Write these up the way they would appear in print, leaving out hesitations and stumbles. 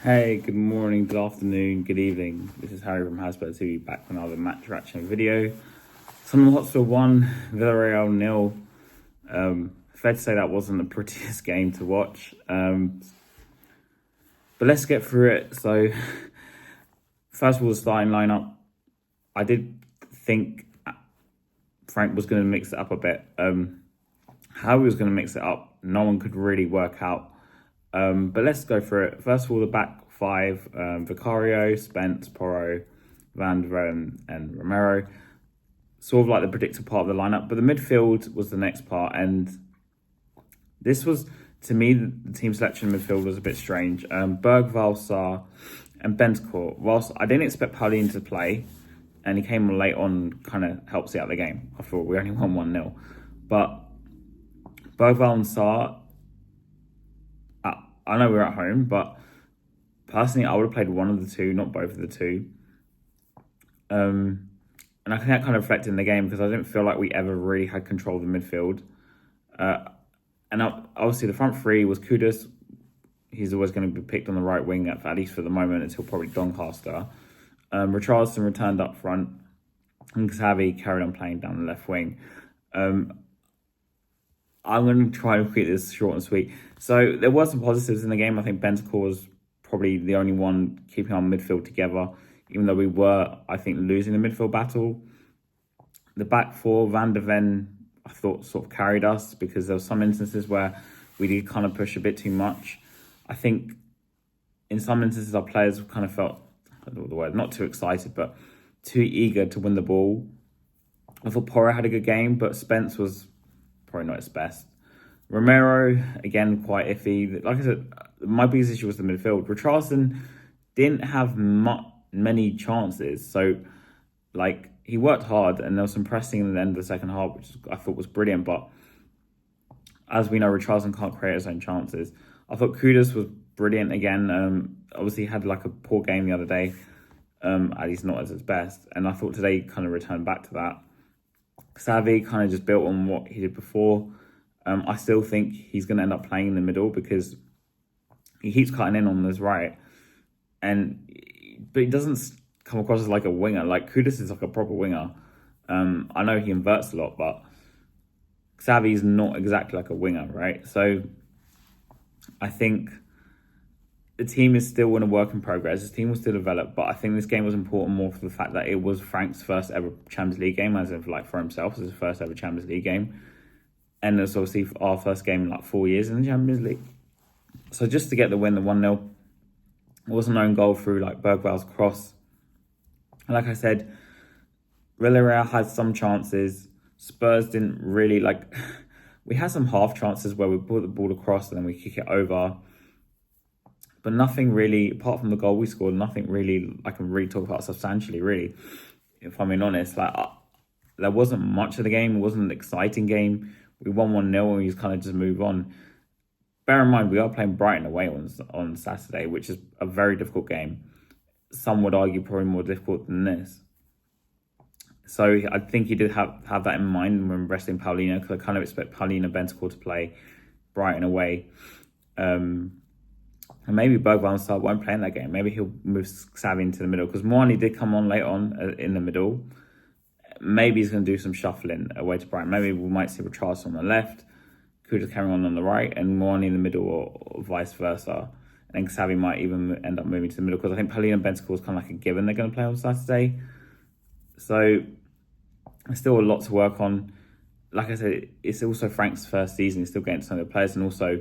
Hey, good morning, good afternoon, good evening. This is Harry from Hasbro TV back with another match reaction video. Tottenham Hotspur 1, Villarreal 0. Fair to say that wasn't the prettiest game to watch. But let's get through it. So, first of all, the starting lineup. I did think Frank was going to mix it up a bit. How he was going to mix it up, no one could really work out. But let's go through it. First of all, the back five, Vicario, Spence, Porro, Van de Ven, and Romero. Sort of like the predicted part of the lineup. But the midfield was the next part. And this was, to me, the team selection in midfield was a bit strange. Bergvall, Sarr, and Bentancur. Whilst I didn't expect Paulinho to play, and he came late on, kind of helped see out the game. I thought we only won 1-0. But Bergvall and Sarr, I know we're at home, but personally, I would have played one of the two, not both of the two. And I think that kind of reflected in the game because I didn't feel like we ever really had control of the midfield. And obviously, the front three was Kudus. He's always going to be picked on the right wing, at least for the moment, until probably Doncaster. Richarlison returned up front, and Xavi carried on playing down the left wing. I'm going to try and keep this short and sweet. So there were some positives in the game. I think Bentancur was probably the only one keeping our midfield together, even though we were, I think, losing the midfield battle. The back four, Van de Ven, I thought sort of carried us because there were some instances where we did kind of push a bit too much. I think in some instances our players kind of felt, I don't know the word, not too excited, but too eager to win the ball. I thought Porro had a good game, but Spence was probably not his best. Romero, again, quite iffy. Like I said, my biggest issue was the midfield. Richarlison didn't have many chances. So, like, he worked hard and there was some pressing in the end of the second half, which I thought was brilliant. But as we know, Richarlison can't create his own chances. I thought Kudus was brilliant again. Obviously, he had like a poor game the other day. At least not at his best. And I thought today he kind of returned back to that. Xavi kind of just built on what he did before. I still think he's going to end up playing in the middle because he keeps cutting in on this right. But he doesn't come across as like a winger. Like Kudus is like a proper winger. I know he inverts a lot, but Xavi is not exactly like a winger, right? So I think the team is still in a work in progress. The team will still develop, but I think this game was important more for the fact that it was Frank's first ever Champions League game, as if like for himself, it's his first ever Champions League game. And it's obviously our first game in like 4 years in the Champions League. So just to get the win, the 1-0, it was an own goal through like Bergvall's cross. And like I said, Villarreal had some chances. Spurs didn't really like. We had some half chances where we put the ball across and then we kick it over. But nothing really, apart from the goal we scored, nothing really I can really talk about substantially, really. If I'm being honest, like there wasn't much of the game. It wasn't an exciting game. We won 1-0 and we just kind of just move on. Bear in mind, we are playing Brighton away on Saturday, which is a very difficult game. Some would argue probably more difficult than this. So I think he did have that in mind when resting Paulinho, because I kind of expect Paulinho Bentancur to play Brighton away. And maybe Bergvall and Sarr won't play in that game. Maybe he'll move Xavi into the middle, because Moani did come on late on in the middle. Maybe he's going to do some shuffling away to Brighton. Maybe we might see Richarlison on the left, Kudus carrying on the right, and Moani in the middle, or vice versa. And Xavi might even end up moving to the middle, because I think Paulinho and Bentancur is kind of like a given they're going to play on Saturday. So there's still a lot to work on. Like I said, it's also Frank's first season. He's still getting to know the players, and also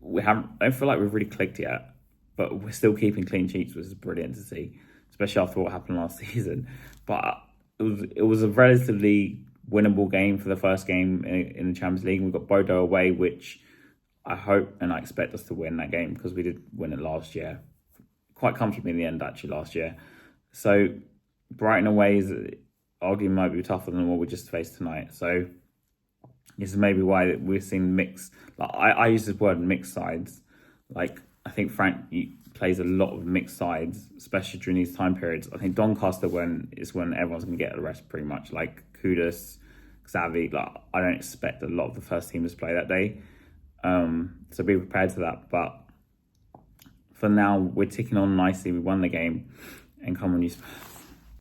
I don't feel like we've really clicked yet, but we're still keeping clean sheets, which is brilliant to see, especially after what happened last season. But it was a relatively winnable game for the first game in the Champions League. We've got Bodo away, which I hope and I expect us to win that game, because we did win it last year. Quite comfortably in the end, actually, last year. So Brighton away is arguably might be tougher than what we just faced tonight. So this is maybe why we're seeing mixed. Like I use this word, mixed sides. Like I think Frank plays a lot of mixed sides, especially during these time periods. I think Doncaster is when everyone's going to get a rest pretty much. Like Kudus, Xavi. Like I don't expect a lot of the first teamers to play that day. So be prepared for that. But for now, we're ticking on nicely. We won the game. And come on, you